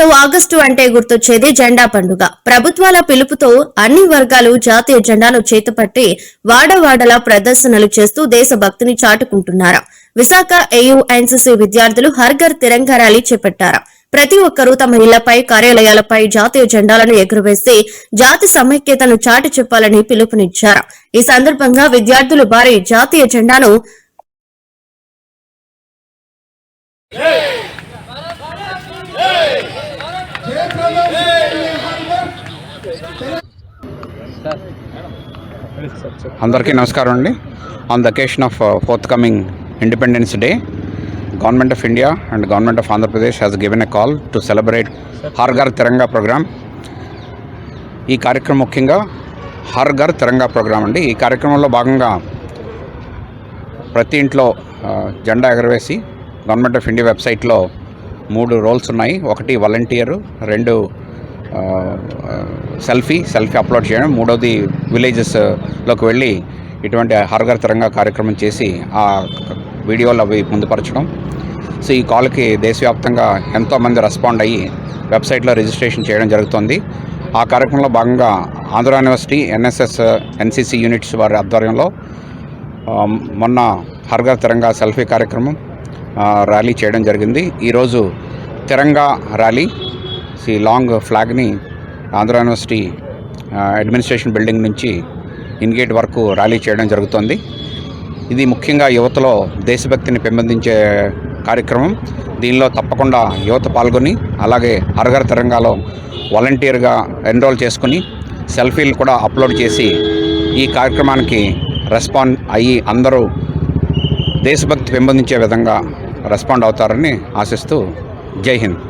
దేశంలో ఆగస్టు అంటే గుర్తొచ్చేది జెండా పండుగ. ప్రభుత్వాల పిలుపుతో అన్ని వర్గాలు జాతీయ జెండాను చేతపట్టి వాడవాడలా ప్రదర్శనలు చేస్తూ దేశభక్తిని చాటుకుంటున్నారు. విశాఖ ఏయూ ఎన్సీసీ విద్యార్థులు హర్ ఘర్ తిరంగా ర్యాలీ చేపట్టారు. ప్రతి ఒక్కరూ తమ ఇళ్లపై, కార్యాలయాలపై జాతీయ జెండాలను ఎగురవేసి జాతి సమైక్యతను చాటి చెప్పాలని పిలుపునిచ్చారు. ఈ సందర్భంగా విద్యార్థులు భారీ జాతీయ జెండాను అందరికీ నమస్కారం అండి. On the occasion of forthcoming independence day, government of India and government of Andhra Pradesh has given a call to celebrate Har Ghar Tiranga programme. ఈ కార్యక్రమం ముఖ్యంగా హర్ ఘర్ తిరంగా ప్రోగ్రామ్ అండి. ఈ కార్యక్రమంలో భాగంగా ప్రతి ఇంట్లో జెండా ఎగరవేసి గవర్నమెంట్ ఆఫ్ ఇండియా వెబ్సైట్లో 3 రోల్స్ ఉన్నాయి. ఒకటి వాలంటీరు, 2 సెల్ఫీ అప్లోడ్ చేయడం, 3వది విలేజెస్లోకి వెళ్ళి ఇటువంటి హర్ ఘర్ తిరంగా కార్యక్రమం చేసి ఆ వీడియోలు అవి ముందుపరచడం. సో ఈ కాల్కి దేశవ్యాప్తంగా ఎంతోమంది రెస్పాండ్ అయ్యి వెబ్సైట్లో రిజిస్ట్రేషన్ చేయడం జరుగుతుంది. ఆ కార్యక్రమంలో భాగంగా Andhra university NSS NCC units వారి ఆధ్వర్యంలో మొన్న హర్ ఘర్ తిరంగా సెల్ఫీ కార్యక్రమం ర్యాలీ చేయడం జరిగింది. ఈరోజు తిరంగా ర్యాలీ లాంగ్ ఫ్లాగ్ని ఆంధ్ర యూనివర్సిటీ అడ్మినిస్ట్రేషన్ బిల్డింగ్ నుంచి ఇన్గేట్ వరకు ర్యాలీ చేయడం జరుగుతుంది. ఇది ముఖ్యంగా యువతలో దేశభక్తిని పెంపొందించే కార్యక్రమం. దీనిలో తప్పకుండా యువత పాల్గొని అలాగే హర్ ఘర్ తిరంగాలో వాలంటీర్గా ఎన్రోల్ చేసుకుని సెల్ఫీలు కూడా అప్లోడ్ చేసి ఈ కార్యక్రమానికి రెస్పాండ్ అయ్యి అందరూ దేశభక్తి పెంపొందించే విధంగా రెస్పాండ్ అవుతారని ఆశిస్తూ జై హింద్.